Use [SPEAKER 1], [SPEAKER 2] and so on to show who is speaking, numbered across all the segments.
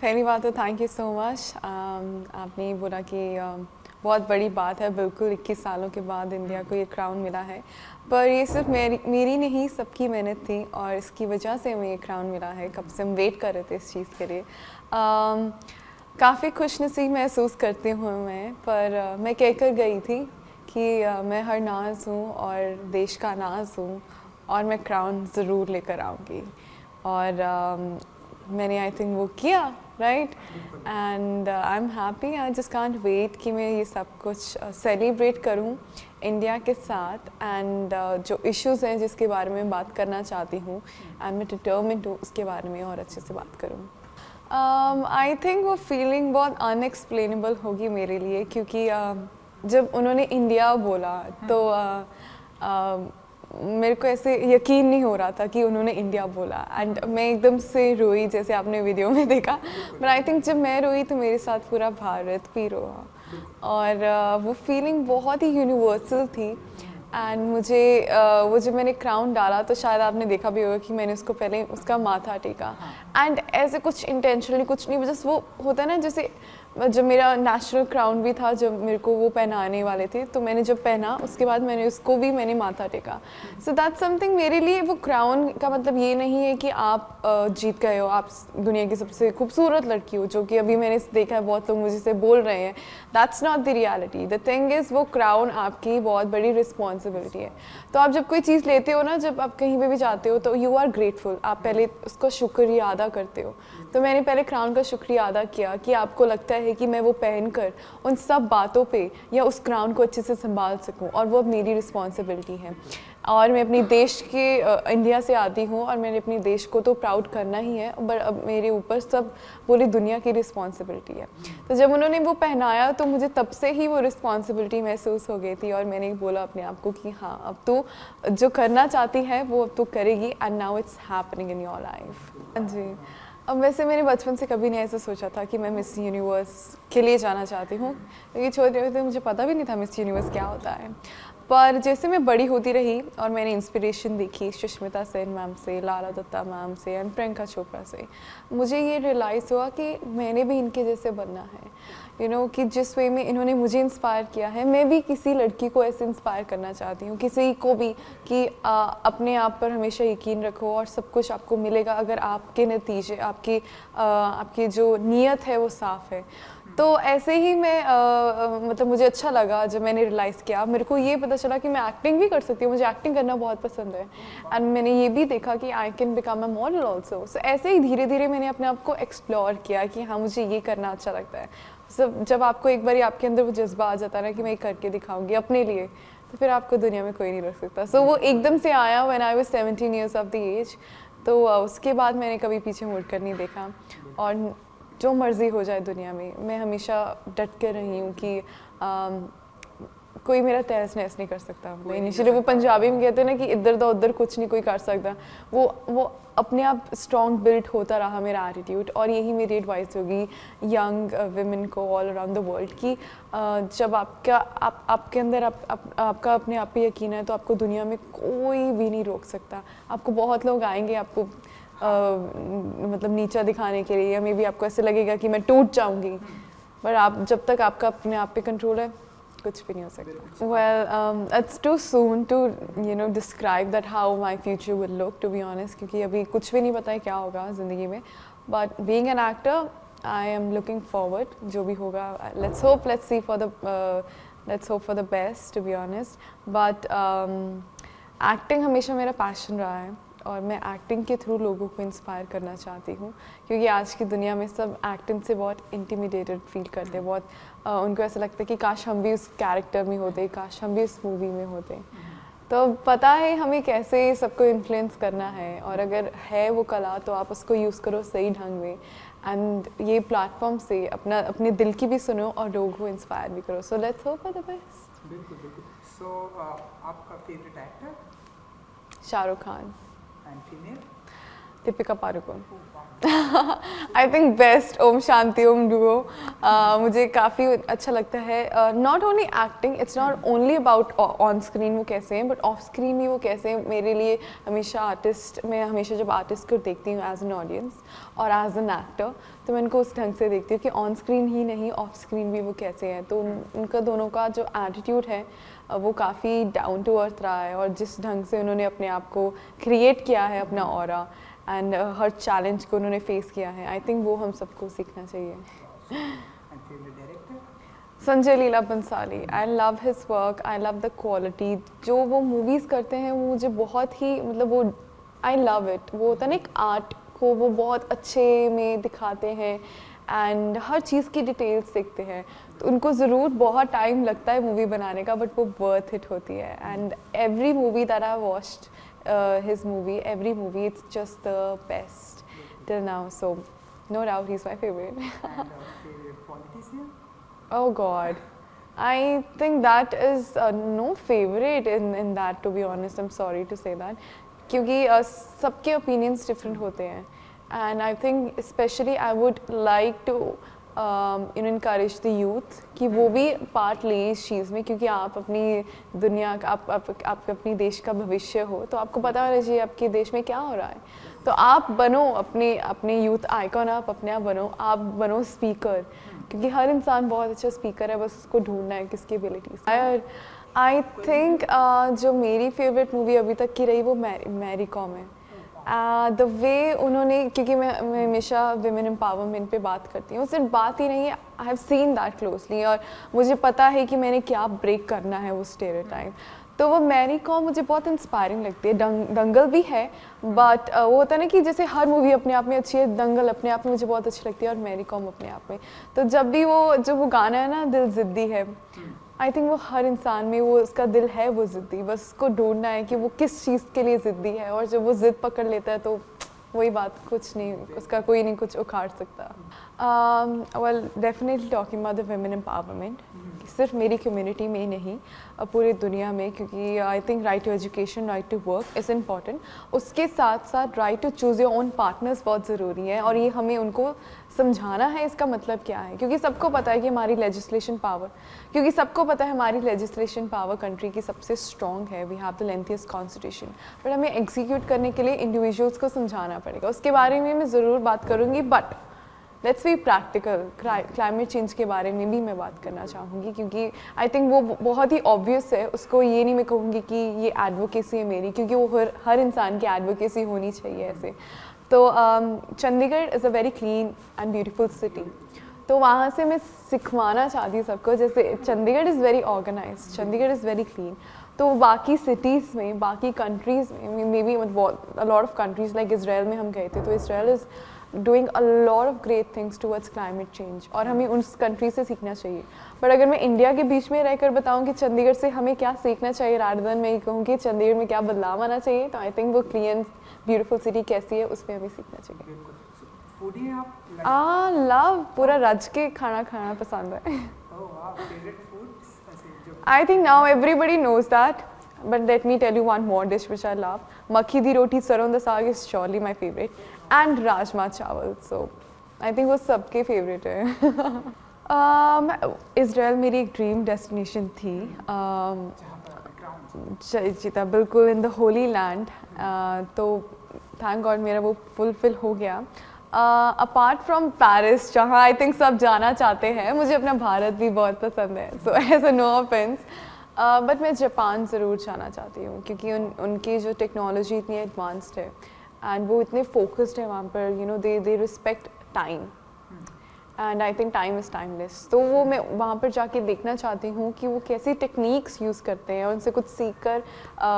[SPEAKER 1] पहली बात तो थैंक यू सो मच। आपने बोला कि बहुत बड़ी बात है, बिल्कुल 21 सालों के बाद इंडिया को ये क्राउन मिला है, पर ये सिर्फ मेरी नहीं, सबकी मेहनत थी और इसकी वजह से हमें ये क्राउन मिला है। कब से हम वेट कर रहे थे इस चीज़ के लिए। काफ़ी खुशनसीब महसूस करती हूँ मैं, पर मैं कहकर गई थी कि मैं हर नाज हूँ और देश का नाज हूँ और मैं क्राउन ज़रूर लेकर आऊँगी। और मैंने आई थिंक वो किया, right, and I am happy. I just can't wait कि मैं ये सब कुछ सेलिब्रेट करूं इंडिया के साथ। एंड जो इश्यूज़ हैं जिसके बारे में बात करना चाहती हूँ, आई एम डिटर्मिन्ड टू उसके बारे में और अच्छे से बात करूँ। आई थिंक वो फीलिंग बहुत अनएक्सप्लेनेबल होगी मेरे लिए, क्योंकि जब उन्होंने इंडिया बोला तो मेरे को ऐसे यकीन नहीं हो रहा था कि उन्होंने इंडिया बोला, एंड मैं एकदम से रोई, जैसे आपने वीडियो में देखा। बट आई थिंक जब मैं रोई तो मेरे साथ पूरा भारत भी रोआ, और वो फीलिंग बहुत ही यूनिवर्सल थी। एंड मुझे वो जब मैंने क्राउन डाला तो शायद आपने देखा भी होगा कि मैंने उसको पहले उसका माथा टेका, एंड ऐसे कुछ इंटेंशनली कुछ नहीं, जस्ट वो होता है ना, जैसे जब मेरा नेशनल क्राउन भी था, जब मेरे को वो पहनाने वाले थे, तो मैंने जब पहना उसके बाद मैंने माथा टेका। सो दैट समथिंग मेरे लिए। वो क्राउन का मतलब ये नहीं है कि आप जीत गए हो, आप दुनिया की सबसे खूबसूरत लड़की हो, जो कि अभी मैंने देखा है बहुत लोग मुझे से बोल रहे हैं। That's not the reality. The thing is वो क्राउन आपकी बहुत बड़ी रिस्पॉन्सिबिलिटी है। तो आप जब कोई चीज़ लेते हो ना, जब आप कहीं पे भी जाते हो, तो यू आर ग्रेटफुल, आप पहले उसका शुक्रिया अदा करते हो। तो मैंने पहले क्राउन का शुक्रिया अदा किया कि आपको लगता है कि मैं वो पहनकर उन सब बातों पे या उस क्राउन को अच्छे से संभाल सकूं, और वो अब मेरी रिस्पॉन्सिबिलिटी है। और मैं अपनी देश के इंडिया से आती हूँ और मैंने अपने देश को तो प्राउड करना ही है, बट अब मेरे ऊपर सब पूरी दुनिया की रिस्पॉन्सिबिलिटी है। तो जब उन्होंने वो पहनाया तो मुझे तब से ही वो रिस्पॉन्सिबिलिटी महसूस हो गई थी, और मैंने बोला अपने आप को कि हाँ, अब तू जो करना चाहती है वो अब तू करेगी, and now it's happening in your life. जी, अब वैसे मैंने बचपन से कभी नहीं ऐसा सोचा था कि मैं मिस यूनिवर्स के लिए जाना चाहती हूँ, क्योंकि छोटे होते मुझे पता भी नहीं था मिस यूनिवर्स क्या होता है। पर जैसे मैं बड़ी होती रही और मैंने इंस्पिरेशन देखी सुष्मिता सेन मैम से, लारा दत्ता मैम से एंड प्रियंका चोपड़ा से, मुझे ये रियलाइज़ हुआ कि मैंने भी इनके जैसे बनना है। यू नो कि जिस वे में इन्होंने मुझे इंस्पायर किया है, मैं भी किसी लड़की को ऐसे इंस्पायर करना चाहती हूँ, किसी को भी, कि अपने आप पर हमेशा यकीन रखो और सब कुछ आपको मिलेगा अगर आपके नतीजे, आपकी जो नीयत है वो साफ़ है। तो ऐसे ही मैं मतलब मुझे अच्छा लगा जब मैंने रियलाइज़ किया, मेरे को ये पता चला कि मैं एक्टिंग भी कर सकती हूँ, मुझे एक्टिंग करना बहुत पसंद है। एंड मैंने ये भी देखा कि I can become a model also. So ऐसे ही धीरे धीरे मैंने अपने आप को एक्सप्लोर किया कि हाँ, मुझे ये करना अच्छा लगता है। जब आपको एक बार आपके अंदर वो जज्बा आ जाता है ना कि मैं ये करके दिखाऊंगी अपने लिए, तो फिर आपको दुनिया में कोई नहीं रोक सकता। सो वो एकदम से आया when I was 17 years of the age. तो उसके बाद मैंने कभी पीछे मुड़ कर नहीं देखा, और जो मर्ज़ी हो जाए दुनिया में, मैं हमेशा डट के रही हूँ कि कोई मेरा तहस नहस नहीं कर सकता। इनिशियली वो पंजाबी में कहते हैं ना कि इधर दा उधर कुछ नहीं कोई कर सकता, वो अपने आप स्ट्रॉन्ग बिल्ड होता रहा मेरा एटीट्यूड। और यही मेरी एडवाइस होगी यंग विमेन को ऑल अराउंड द वर्ल्ड कि जब आपके अंदर आपका अपने आप पे यकीन है, तो आपको दुनिया में कोई भी नहीं रोक सकता। आपको बहुत लोग आएंगे आपको मतलब नीचा दिखाने के लिए, या मे बी आपको ऐसे लगेगा कि मैं टूट जाऊंगी, पर आप जब तक आपका अपने आप पे कंट्रोल है, कुछ भी नहीं हो सकता। Well, it's too soon to describe that how my future will look, to be honest, क्योंकि अभी कुछ भी नहीं पता है क्या होगा ज़िंदगी में। But being an actor, I am looking forward, जो भी होगा, let's hope for the best, to be honest. But acting हमेशा मेरा पैशन रहा है, और मैं एक्टिंग के थ्रू लोगों को इंस्पायर करना चाहती हूँ, क्योंकि आज की दुनिया में सब एक्टिंग से बहुत इंटिमिडेटेड फील करते हैं, बहुत उनको ऐसा लगता है कि काश हम भी उस कैरेक्टर में होते, काश हम भी उस मूवी में होते। तो पता है हमें कैसे सबको इन्फ्लुएंस करना है, और अगर है वो कला तो आप उसको यूज़ करो सही ढंग में, एंड ये प्लेटफॉर्म से अपने दिल की भी सुनो और लोगों को इंस्पायर भी करो। So let's hope for the best.
[SPEAKER 2] बिल्कुल बिल्कुल। सो आपका favourite actor?
[SPEAKER 1] Shahrukh Khan.
[SPEAKER 2] And female?
[SPEAKER 1] Deepika Padukone. I think best Om Shanti Om duo मुझे काफ़ी अच्छा लगता है। Not only acting, it's not only about on screen वो कैसे हैं, बट ऑफ स्क्रीन भी वो कैसे हैं। मेरे लिए हमेशा आर्टिस्ट, मैं हमेशा जब आर्टिस्ट को देखती हूँ एज एन ऑडियंस और एज एन एक्टर, तो मैं उनको उस ढंग से देखती हूँ कि ऑन स्क्रीन ही नहीं ऑफ स्क्रीन भी वो कैसे हैं। तो उनका दोनों का जो एटीट्यूड है वो काफ़ी डाउन टू अर्थ रहा है, और जिस ढंग से उन्होंने अपने आप को क्रिएट किया है, अपना ऑरा एंड हर चैलेंज को उन्होंने फेस किया है, आई थिंक वो हम सबको सीखना चाहिए। Sanjay Leela Bhansali, I love his work, I love the quality. जो वो मूवीज़ करते हैं वो मुझे बहुत ही, मतलब वो आई लव इट। वो होता है ना एक आर्ट को वो बहुत अच्छे में दिखाते हैं एंड हर चीज़ की डिटेल्स देखते हैं। तो उनको ज़रूर बहुत टाइम लगता है मूवी बनाने का, बट वो वर्थ इट होती है। And every movie that I watched his movie, every movie, it's just the best till now. So no doubt he's my favorite.
[SPEAKER 2] And favorite politician?
[SPEAKER 1] Oh God, I think that is no favorite in that, to be honest. I'm sorry to say that, क्योंकि सबके opinions different होते हैं, and I think especially I would like to encourage the youth कि वो भी part लें इस चीज़ में, क्योंकि आप अपनी दुनिया का आप अपनी देश का भविष्य हो, तो आपको पता होना चाहिए आपके देश में क्या हो रहा है। तो आप बनो अपने यूथ आइकॉन, आप अपने आप बनो स्पीकर, क्योंकि हर इंसान बहुत अच्छा स्पीकर है, बस उसको ढूंढना है किसकी एबिलिटीज। आई थिंक जो मेरी फेवरेट मूवी अभी तक की रही वो मैरी कॉम है। द वे उन्होंने, क्योंकि मैं हमेशा विमेन एम्पावरमेंट पे बात करती हूँ, सिर्फ बात ही नहीं है, I have seen that closely, और मुझे पता है कि मैंने क्या ब्रेक करना है वो स्टेरियोटाइप। तो वो मैरी कॉम मुझे बहुत इंस्पायरिंग लगती है। दंगल भी है, बट वो होता है ना कि जैसे हर मूवी अपने आप में अच्छी है, दंगल अपने आप में मुझे बहुत अच्छी लगती है और मैरी कॉम अपने आप में। तो जब भी वो गाना है ना, दिल ज़िद्दी है, आई थिंक वो हर इंसान में वो उसका दिल है वो ज़िद्दी, बस उसको ढूंढना है कि वो किस चीज़ के लिए ज़िद्दी है, और जब वो ज़िद पकड़ लेता है तो वही बात, कुछ नहीं, उसका कोई नहीं कुछ उखाड़ सकता। Well definitely talking about the women empowerment, सिर्फ मेरी कम्युनिटी में नहीं, पूरी दुनिया में, क्योंकि I think right to education, right to work is important. उसके साथ साथ right to choose your own partners बहुत ज़रूरी है, और ये हमें उनको समझाना है इसका मतलब क्या है, क्योंकि सबको पता है कि हमारी लेजिस्लेशन पावर कंट्री की सबसे स्ट्रॉन्ग है, we have the lengthiest constitution, but हमें एग्जीक्यूट करने के लिए इंडिविजुअल्स को समझाना पड़ेगा। उसके बारे में मैं ज़रूर बात करूँगी, but let's be practical. Climate change के बारे में भी मैं बात करना चाहूँगी, क्योंकि आई थिंक वो बहुत ही ऑब्वियस है। उसको ये नहीं मैं कहूँगी कि ये एडवोकेसी है मेरी, क्योंकि वो हर इंसान की एडवोकेसी होनी चाहिए ऐसे। तो Chandigarh is a very clean and beautiful city, तो वहाँ से मैं सिखवाना चाहती हूँ सबको, जैसे Chandigarh is very organised, Chandigarh is very clean, तो बाकी सिटीज़ में, बाकी कंट्रीज़ में, maybe a lot of countries like Israel में हम गए थे, तो Israel is doing a lot of great things towards climate change, और हमें उस कंट्री से सीखना चाहिए। बट अगर मैं इंडिया के बीच में रहकर बताऊं कि चंडीगढ़ से हमें क्या सीखना चाहिए, रादर देन मैं ये कहूँ कि चंडीगढ़ में क्या बदलाव आना चाहिए, तो आई थिंक वो क्लीन ब्यूटीफुल सिटी कैसी है उस पर हमें सीखना चाहिए। लव, पूरा रज के खाना पसंद है। I think now everybody knows that, but let me tell you one more dish which I love. Makhi di roti sarson da saag is surely my favorite, and rajma chawal. So I think वो सबके favorite है। Israel मेरी एक dream destination थी, जीता बिल्कुल in the holy land, तो thank God मेरा वो fulfill हो गया। अपार्ट फ्रॉम पेरिस, जहाँ आई थिंक सब जाना चाहते हैं, मुझे अपना भारत भी बहुत पसंद है, so as a no offence, but मैं जापान ज़रूर जाना चाहती हूँ, क्योंकि उनकी जो टेक्नोलॉजी इतनी एडवांस्ड है एंड वो इतने फोकस्ड है वहाँ पर, you know they respect time, and I think time is timeless. तो वो मैं वहाँ पर जाके देखना चाहती हूँ कि वो कैसी टेक्निक्स यूज़ करते हैं, और उनसे कुछ सीख कर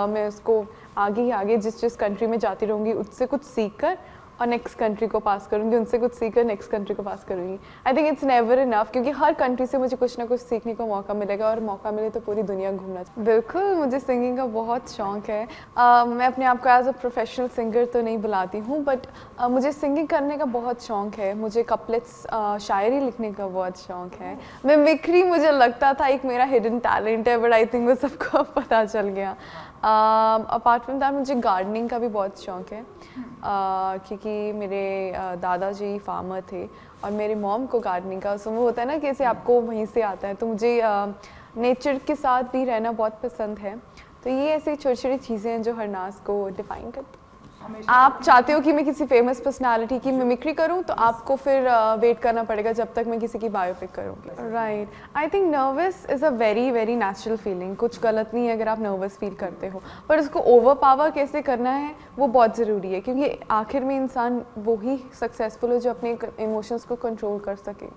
[SPEAKER 1] मैं उसको आगे जिस कंट्री में जाती रहूँगी उससे कुछ सीख कर और नेक्स्ट कंट्री को पास करूँगी, उनसे कुछ सीखकर नेक्स्ट कंट्री को पास करूँगी। I think it's never enough, क्योंकि हर कंट्री से मुझे कुछ ना कुछ सीखने को मौका मिलेगा, और मौका मिले तो पूरी दुनिया घूमना चाहिए। बिल्कुल, मुझे सिंगिंग का बहुत शौक़ है। मैं अपने आप को एज अ प्रोफेशनल सिंगर तो नहीं बुलाती हूँ, बट मुझे सिंगिंग करने का बहुत शौक़ है। मुझे कपलेट्स, शायरी लिखने का बहुत शौक़ है। मिमिक्री मुझे लगता था एक मेरा हिडन टैलेंट है, बट आई थिंक वो सबको पता चल गया। अपार्ट फ्रॉम दैट मुझे गार्डनिंग का भी बहुत शौक है, क्योंकि मेरे दादाजी फार्मर थे और मेरे मॉम को गार्डनिंग का सो वो होता है ना कि ऐसे आपको वहीं से आता है, तो मुझे नेचर के साथ भी रहना बहुत पसंद है। तो ये ऐसी छोटी छोटी चीज़ें हैं जो हरनाज को डिफाइन करती हैं। आप चाहते हो कि मैं किसी फेमस पर्सनालिटी की मिमिक्री करूं, तो आपको फिर वेट करना पड़ेगा जब तक मैं किसी की बायोपिक करूंगी। Right, I think nervous is a very very natural feeling. कुछ गलत नहीं है अगर आप नर्वस फील करते हो, पर उसको ओवर पावर कैसे करना है वो बहुत ज़रूरी है, क्योंकि आखिर में इंसान वो ही सक्सेसफुल हो जो अपने इमोशंस को कंट्रोल कर सके।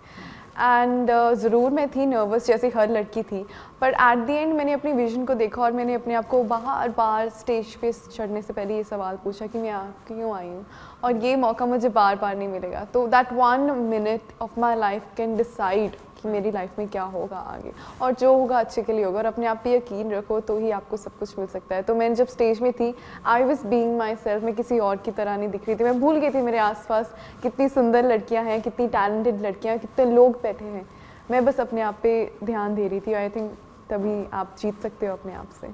[SPEAKER 1] एंड ज़रूर मैं थी नर्वस जैसे हर लड़की थी, पर एट द एंड मैंने अपनी विजन को देखा और मैंने अपने आप को बार बार स्टेज पे चढ़ने से पहले ये सवाल पूछा कि मैं क्यों आई हूँ, और ये मौका मुझे बार बार नहीं मिलेगा। तो that 1 minute of my life can decide कि मेरी लाइफ में क्या होगा आगे, और जो होगा अच्छे के लिए होगा, और अपने आप पे यकीन रखो तो ही आपको सब कुछ मिल सकता है। तो मैं जब स्टेज में थी I was being my self, मैं किसी और की तरह नहीं दिख रही थी। मैं भूल गई थी मेरे आसपास कितनी सुंदर लड़कियां हैं, कितनी टैलेंटेड लड़कियां, कितने लोग बैठे हैं। मैं बस अपने आप पे ध्यान दे रही थी। आई थिंक तभी आप जीत सकते हो अपने आप से।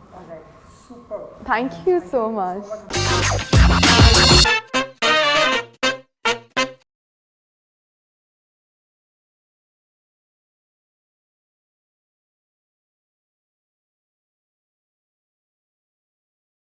[SPEAKER 1] Thank you so much.